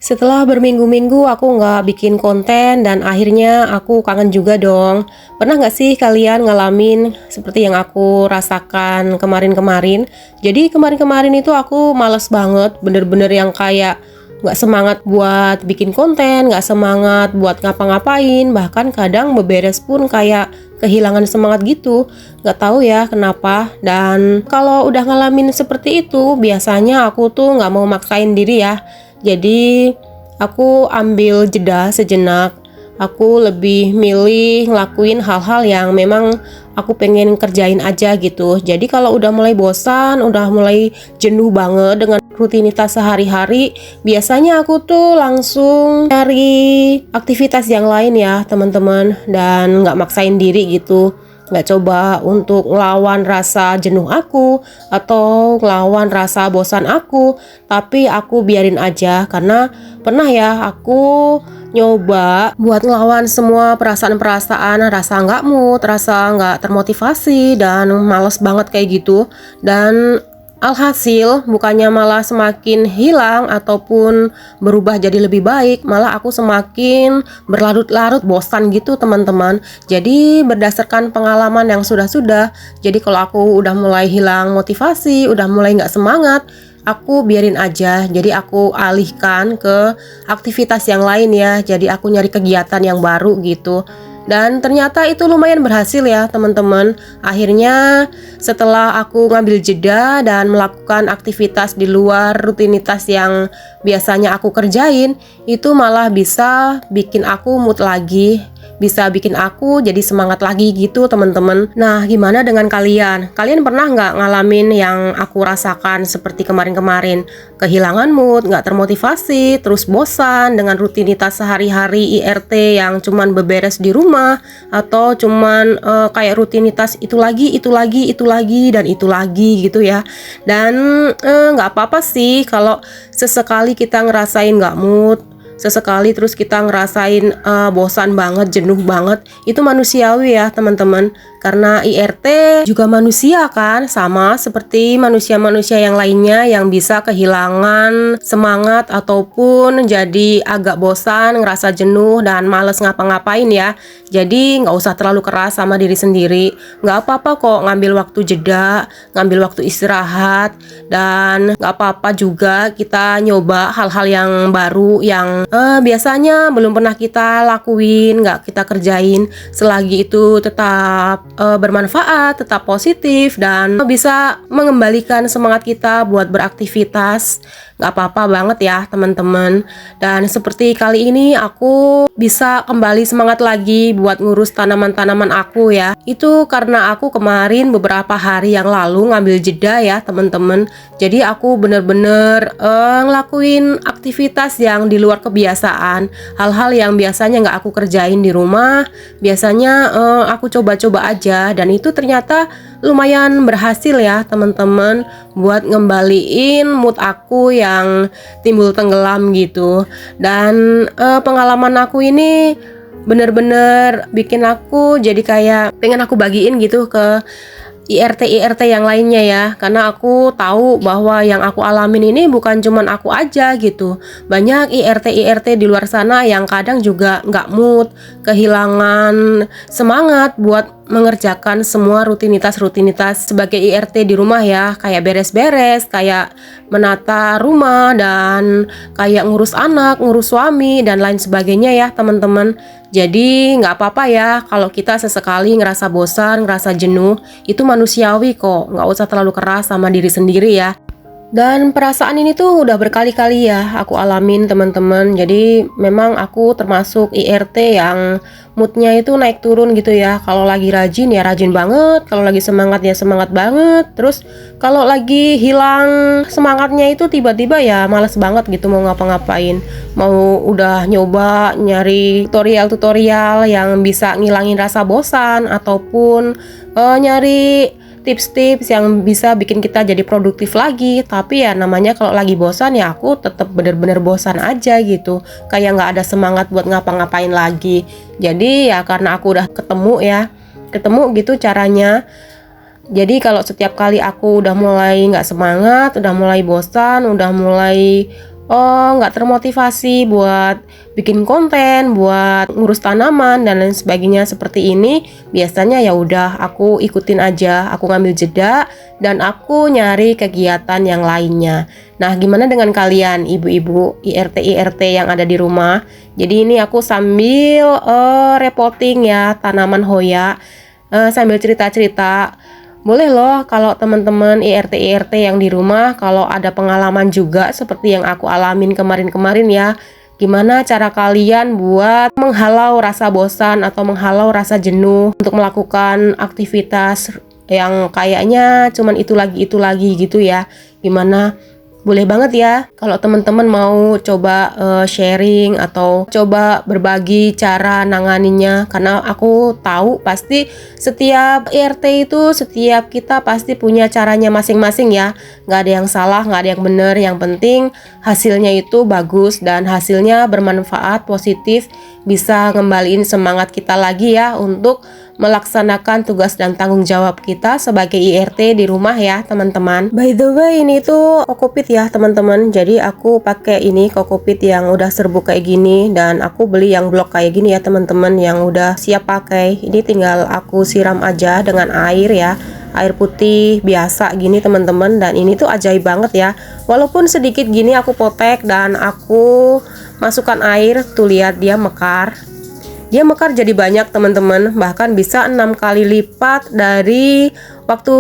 Setelah berminggu-minggu aku nggak bikin konten dan akhirnya aku kangen juga dong. Pernah nggak sih kalian ngalamin seperti yang aku rasakan kemarin-kemarin? Jadi kemarin-kemarin itu aku males banget, bener-bener yang kayak nggak semangat buat bikin konten, nggak semangat buat ngapa-ngapain, bahkan kadang beberes pun kayak kehilangan semangat gitu. Nggak tahu ya kenapa. Dan kalau udah ngalamin seperti itu, biasanya aku tuh nggak mau maksain diri ya. Jadi aku ambil jeda sejenak. Aku lebih milih ngelakuin hal-hal yang memang aku pengen kerjain aja gitu. Jadi kalau udah mulai bosan, udah mulai jenuh banget dengan rutinitas sehari-hari, biasanya aku tuh langsung cari aktivitas yang lain ya teman-teman, dan nggak maksain diri gitu. Nggak coba untuk ngelawan rasa jenuh aku atau ngelawan rasa bosan aku, tapi aku biarin aja. Karena pernah ya aku nyoba buat ngelawan semua perasaan-perasaan, rasa nggak mood, rasa nggak termotivasi dan males banget kayak gitu. Dan alhasil bukannya malah semakin hilang ataupun berubah jadi lebih baik, malah aku semakin berlarut-larut bosan gitu teman-teman. Jadi berdasarkan pengalaman yang sudah-sudah, jadi kalau aku udah mulai hilang motivasi, udah mulai nggak semangat, aku biarin aja. Jadi aku alihkan ke aktivitas yang lain ya. Jadi aku nyari kegiatan yang baru gitu. Dan ternyata itu lumayan berhasil ya teman-teman. Akhirnya setelah aku ngambil jeda dan melakukan aktivitas di luar rutinitas yang biasanya aku kerjain, itu malah bisa bikin aku mood lagi, bisa bikin aku jadi semangat lagi gitu teman-teman. Nah, gimana dengan kalian? Kalian pernah nggak ngalamin yang aku rasakan seperti kemarin-kemarin? Kehilangan mood, nggak termotivasi, terus bosan dengan rutinitas sehari-hari IRT yang cuman beberes di rumah, atau cuman kayak rutinitas itu lagi, dan itu lagi gitu ya. Dan nggak apa-apa sih kalau sesekali kita ngerasain nggak mood, sesekali terus kita ngerasain bosan banget, jenuh banget. Itu manusiawi ya teman-teman. Karena IRT juga manusia kan, sama seperti manusia-manusia yang lainnya yang bisa kehilangan semangat ataupun jadi agak bosan, ngerasa jenuh dan males ngapa-ngapain ya. Jadi nggak usah terlalu keras sama diri sendiri. Nggak apa-apa kok ngambil waktu jeda, ngambil waktu istirahat, dan nggak apa-apa juga kita nyoba hal-hal yang baru yang biasanya belum pernah kita lakuin, nggak kita kerjain, selagi itu tetap bermanfaat, tetap positif, dan bisa mengembalikan semangat kita buat beraktivitas. Nggak apa-apa banget ya teman-teman. Dan seperti kali ini aku bisa kembali semangat lagi buat ngurus tanaman-tanaman aku ya. Itu karena aku kemarin beberapa hari yang lalu ngambil jeda ya teman-teman. Jadi aku bener-bener ngelakuin aktivitas yang di luar kebiasaan. Hal-hal yang biasanya nggak aku kerjain di rumah, biasanya aku coba-coba aja. Dan itu ternyata lumayan berhasil ya teman-teman, buat ngembaliin mood aku yang timbul tenggelam gitu. Dan pengalaman aku ini bener-bener bikin aku jadi kayak pengen aku bagiin gitu ke IRT yang lainnya ya, karena aku tahu bahwa yang aku alamin ini bukan cuman aku aja gitu. Banyak IRT di luar sana yang kadang juga nggak mood, kehilangan semangat buat mengerjakan semua rutinitas sebagai IRT di rumah ya, kayak beres-beres, kayak menata rumah, dan kayak ngurus anak, ngurus suami, dan lain sebagainya ya teman-teman. Jadi nggak apa-apa ya kalau kita sesekali ngerasa bosan, ngerasa jenuh, itu manusiawi kok, nggak usah terlalu keras sama diri sendiri ya. Dan perasaan ini tuh udah berkali-kali ya aku alamin teman-teman. Jadi memang aku termasuk IRT yang moodnya itu naik turun gitu ya. Kalau lagi rajin ya rajin banget, kalau lagi semangat ya semangat banget. Terus kalau lagi hilang semangatnya itu tiba-tiba ya males banget gitu mau ngapa-ngapain. Mau udah nyoba nyari tutorial yang bisa ngilangin rasa bosan, ataupun nyari tips-tips yang bisa bikin kita jadi produktif lagi. Tapi ya namanya kalau lagi bosan ya aku tetap bener-bener bosan aja gitu, kayak nggak ada semangat buat ngapa-ngapain lagi. Jadi ya karena aku udah ketemu gitu caranya. Jadi kalau setiap kali aku udah mulai nggak semangat, udah mulai bosan, udah mulai nggak termotivasi buat bikin konten, buat ngurus tanaman dan lain sebagainya seperti ini, biasanya ya udah aku ikutin aja, aku ngambil jeda dan aku nyari kegiatan yang lainnya. Nah, gimana dengan kalian ibu-ibu IRT yang ada di rumah? Jadi ini aku sambil repotting ya tanaman hoya, sambil cerita-cerita. Boleh loh kalau teman-teman IRT yang di rumah kalau ada pengalaman juga seperti yang aku alamin kemarin-kemarin ya. Gimana cara kalian buat menghalau rasa bosan atau menghalau rasa jenuh untuk melakukan aktivitas yang kayaknya cuman itu lagi gitu ya. Gimana? Boleh banget ya kalau teman-teman mau coba sharing atau coba berbagi cara nanganinya, karena aku tahu pasti setiap IRT itu setiap kita pasti punya caranya masing-masing ya, nggak ada yang salah, nggak ada yang benar, yang penting hasilnya itu bagus dan hasilnya bermanfaat positif, bisa ngembaliin semangat kita lagi ya untuk melaksanakan tugas dan tanggung jawab kita sebagai IRT di rumah ya teman-teman. By the way, ini tuh kokopit ya teman-teman. Jadi aku pakai ini kokopit yang udah serbuk kayak gini dan aku beli yang blok kayak gini ya teman-teman, yang udah siap pakai. Ini tinggal aku siram aja dengan air ya, air putih biasa gini teman-teman, dan ini tuh ajaib banget ya. Walaupun sedikit gini aku potek dan aku masukkan air, tuh lihat dia mekar. Dia mekar jadi banyak teman-teman, bahkan bisa 6 kali lipat dari waktu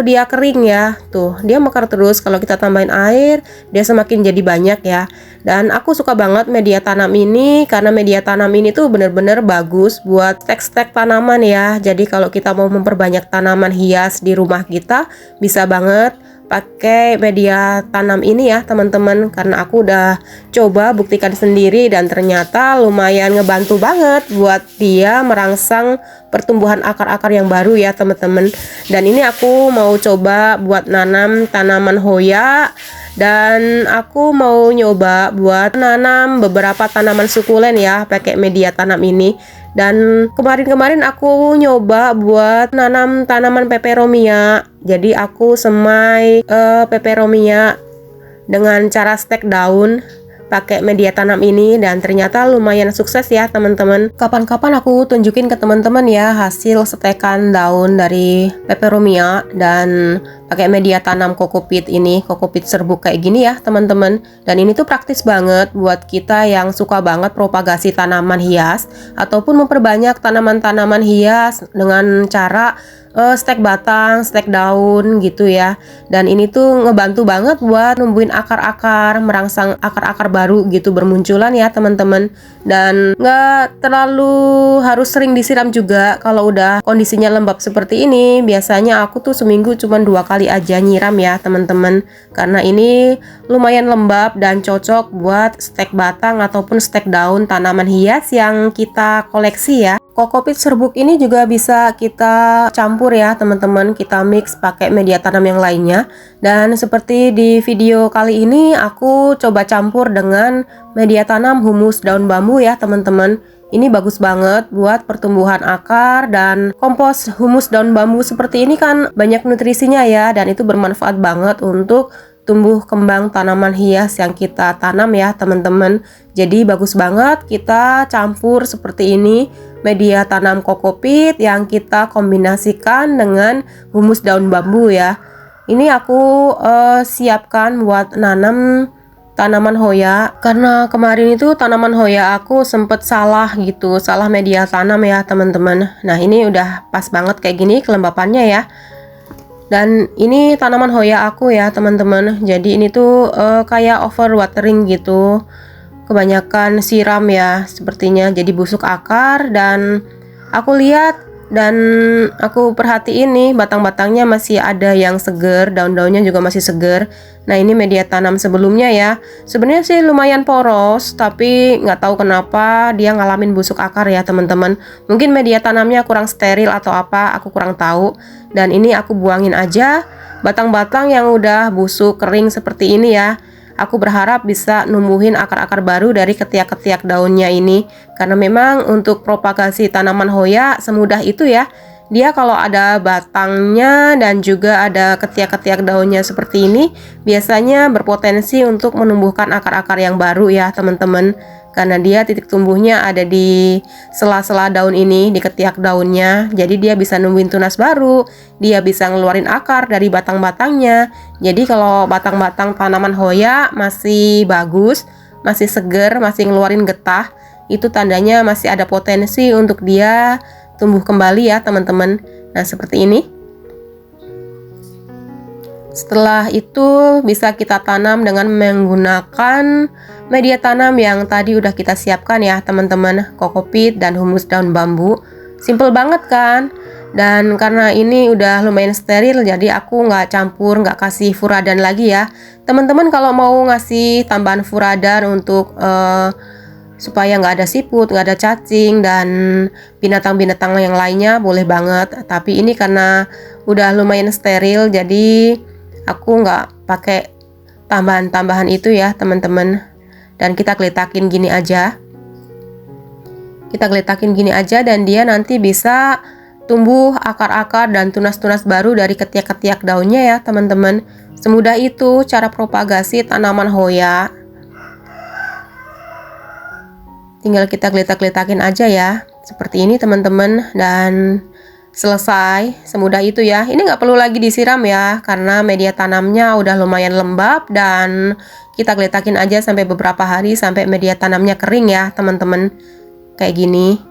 dia kering ya. Tuh, dia mekar terus, kalau kita tambahin air, dia semakin jadi banyak ya. Dan aku suka banget media tanam ini, karena media tanam ini tuh bener-bener bagus buat stek-stek tanaman ya. Jadi kalau kita mau memperbanyak tanaman hias di rumah kita, bisa banget pakai media tanam ini ya teman-teman, karena aku udah coba buktikan sendiri dan ternyata lumayan ngebantu banget buat dia merangsang pertumbuhan akar-akar yang baru ya teman-teman. Dan ini aku mau coba buat nanam tanaman hoya, dan aku mau nyoba buat nanam beberapa tanaman sukulen ya pakai media tanam ini. Dan kemarin-kemarin aku nyoba buat nanam tanaman peperomia. Jadi aku semai peperomia dengan cara stek daun pakai media tanam ini, dan ternyata lumayan sukses ya teman-teman. Kapan-kapan aku tunjukin ke teman-teman ya hasil setekan daun dari peperomia dan pakai media tanam kokopit ini, kokopit serbuk kayak gini ya teman-teman. Dan ini tuh praktis banget buat kita yang suka banget propagasi tanaman hias ataupun memperbanyak tanaman-tanaman hias dengan cara stek batang, stek daun gitu ya. Dan ini tuh ngebantu banget buat numbuhin akar-akar, merangsang akar-akar baru gitu bermunculan ya teman-teman. Dan nggak terlalu harus sering disiram juga kalau udah kondisinya lembab seperti ini. Biasanya aku tuh seminggu cuma 2 kali aja nyiram ya teman-teman, karena ini lumayan lembab dan cocok buat stek batang ataupun stek daun tanaman hias yang kita koleksi ya. Kokopit serbuk ini juga bisa kita campur ya teman-teman, kita mix pakai media tanam yang lainnya. Dan seperti di video kali ini aku coba campur dengan media tanam humus daun bambu ya teman-teman. Ini bagus banget buat pertumbuhan akar, dan kompos humus daun bambu seperti ini kan banyak nutrisinya ya, dan itu bermanfaat banget untuk tumbuh kembang tanaman hias yang kita tanam ya teman-teman. Jadi bagus banget kita campur seperti ini media tanam kokopit yang kita kombinasikan dengan humus daun bambu ya. Ini aku siapkan buat nanam tanaman hoya, karena kemarin itu tanaman hoya aku sempet salah gitu, salah media tanam ya teman-teman. Nah ini udah pas banget kayak gini kelembapannya ya. Dan ini tanaman hoya aku ya teman-teman. Jadi ini tuh kayak overwatering gitu, kebanyakan siram ya sepertinya, jadi busuk akar. Dan aku lihat dan aku perhatiin nih batang-batangnya masih ada yang seger, daun-daunnya juga masih seger. Nah ini media tanam sebelumnya ya, sebenarnya sih lumayan poros, tapi nggak tahu kenapa dia ngalamin busuk akar ya teman-teman. Mungkin media tanamnya kurang steril atau apa, aku kurang tahu. Dan ini aku buangin aja batang-batang yang udah busuk kering seperti ini ya. Aku berharap bisa numbuhin akar-akar baru dari ketiak-ketiak daunnya ini, karena memang untuk propagasi tanaman hoya semudah itu ya. Dia kalau ada batangnya dan juga ada ketiak-ketiak daunnya seperti ini, biasanya berpotensi untuk menumbuhkan akar-akar yang baru ya teman-teman. Karena dia titik tumbuhnya ada di sela-sela daun ini, di ketiak daunnya. Jadi dia bisa numbuhin tunas baru, dia bisa ngeluarin akar dari batang-batangnya. Jadi kalau batang-batang tanaman Hoya masih bagus, masih seger, masih ngeluarin getah, itu tandanya masih ada potensi untuk dia tumbuh kembali ya teman-teman. Nah seperti ini. Setelah itu bisa kita tanam dengan menggunakan media tanam yang tadi udah kita siapkan ya teman-teman, kokopit dan humus daun bambu. Simple banget kan? Dan karena ini udah lumayan steril, jadi aku nggak campur, nggak kasih furadan lagi ya. Teman-teman kalau mau ngasih tambahan furadan untuk supaya nggak ada siput, nggak ada cacing dan binatang-binatang yang lainnya, boleh banget. Tapi ini karena udah lumayan steril, jadi aku nggak pakai tambahan-tambahan itu ya teman-teman. Dan kita geletakin gini aja. Kita geletakin gini aja dan dia nanti bisa tumbuh akar-akar dan tunas-tunas baru dari ketiak-ketiak daunnya ya teman-teman. Semudah itu cara propagasi tanaman Hoya. Tinggal kita geletak-geletakin aja ya. Seperti ini teman-teman, dan selesai, semudah itu ya. Ini nggak perlu lagi disiram ya, karena media tanamnya udah lumayan lembab dan kita geletakin aja sampai beberapa hari sampai media tanamnya kering ya teman-teman. Kayak gini.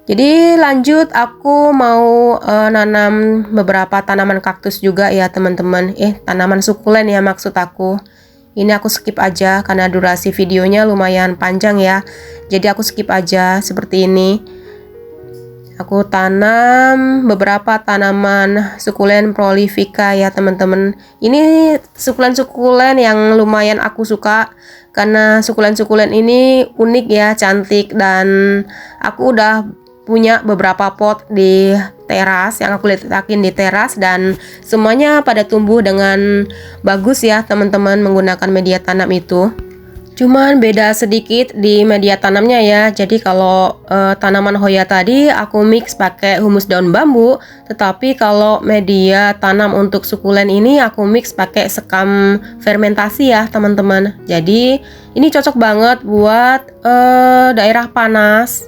Jadi lanjut aku mau nanam beberapa tanaman kaktus juga ya teman-teman. Tanaman sukulen ya maksud aku. Ini aku skip aja karena durasi videonya lumayan panjang ya. Jadi aku skip aja seperti ini. Aku tanam beberapa tanaman sukulen prolifica ya teman-teman. Ini sukulen-sukulen yang lumayan aku suka karena sukulen-sukulen ini unik ya, cantik, dan aku udah punya beberapa pot di teras yang aku letakin di teras dan semuanya pada tumbuh dengan bagus ya teman-teman menggunakan media tanam itu. Cuman beda sedikit di media tanamnya ya. Jadi kalau tanaman Hoya tadi aku mix pakai humus daun bambu, tetapi kalau media tanam untuk sukulen ini aku mix pakai sekam fermentasi ya teman-teman. Jadi ini cocok banget buat daerah panas.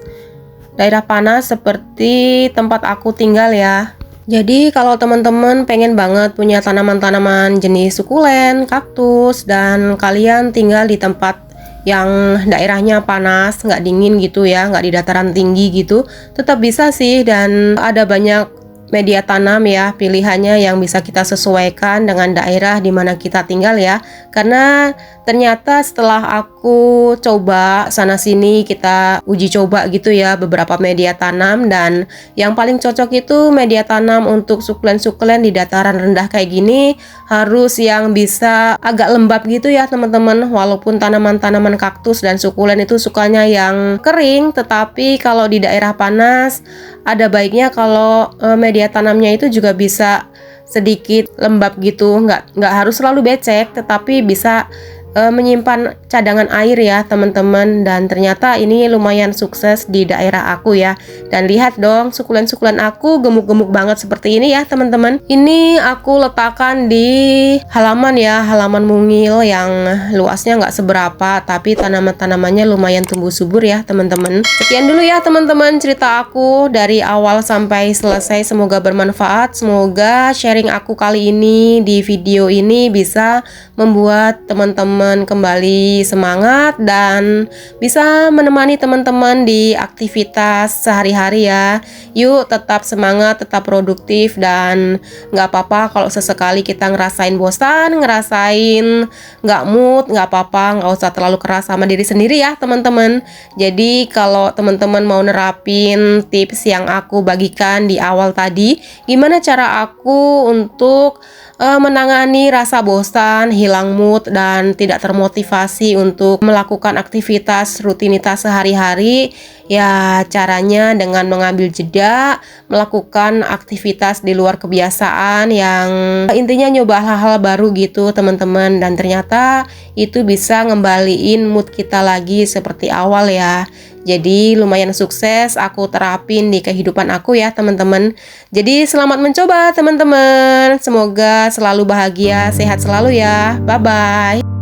Daerah panas seperti tempat aku tinggal ya. Jadi kalau teman-teman pengen banget punya tanaman-tanaman jenis sukulen, kaktus, dan kalian tinggal di tempat yang daerahnya panas, nggak dingin gitu ya, nggak di dataran tinggi gitu, tetap bisa sih. Dan ada banyak media tanam ya pilihannya yang bisa kita sesuaikan dengan daerah di mana kita tinggal ya. Karena ternyata setelah aku coba sana sini, kita uji coba gitu ya beberapa media tanam, dan yang paling cocok itu media tanam untuk sukulen-sukulen di dataran rendah kayak gini harus yang bisa agak lembab gitu ya teman-teman. Walaupun tanaman-tanaman kaktus dan sukulen itu sukanya yang kering, tetapi kalau di daerah panas ada baiknya kalau media tanamnya itu juga bisa sedikit lembab gitu, nggak harus selalu becek, tetapi bisa menyimpan cadangan air ya teman-teman. Dan ternyata ini lumayan sukses di daerah aku ya. Dan lihat dong, sukulen-sukulen aku gemuk-gemuk banget seperti ini ya teman-teman. Ini aku letakkan di halaman ya, halaman mungil yang luasnya nggak seberapa, tapi tanaman-tanamannya lumayan tumbuh subur ya teman-teman. Sekian dulu ya teman-teman cerita aku dari awal sampai selesai, semoga bermanfaat. Semoga sharing aku kali ini di video ini bisa membuat teman-teman kembali semangat dan bisa menemani teman-teman di aktivitas sehari-hari ya. Yuk tetap semangat, tetap produktif, dan nggak apa-apa kalau sesekali kita ngerasain bosan, ngerasain nggak mood, nggak apa-apa, nggak usah terlalu keras sama diri sendiri ya teman-teman. Jadi kalau teman-teman mau nerapin tips yang aku bagikan di awal tadi, gimana cara aku untuk menangani rasa bosan, hilang mood, dan tidak termotivasi untuk melakukan aktivitas rutinitas sehari-hari, ya caranya dengan mengambil jeda, melakukan aktivitas di luar kebiasaan yang intinya nyoba hal-hal baru gitu teman-teman. Dan ternyata itu bisa ngembaliin mood kita lagi seperti awal ya. Jadi lumayan sukses aku terapin di kehidupan aku ya teman-teman. Jadi selamat mencoba teman-teman. Semoga selalu bahagia, sehat selalu ya. Bye-bye.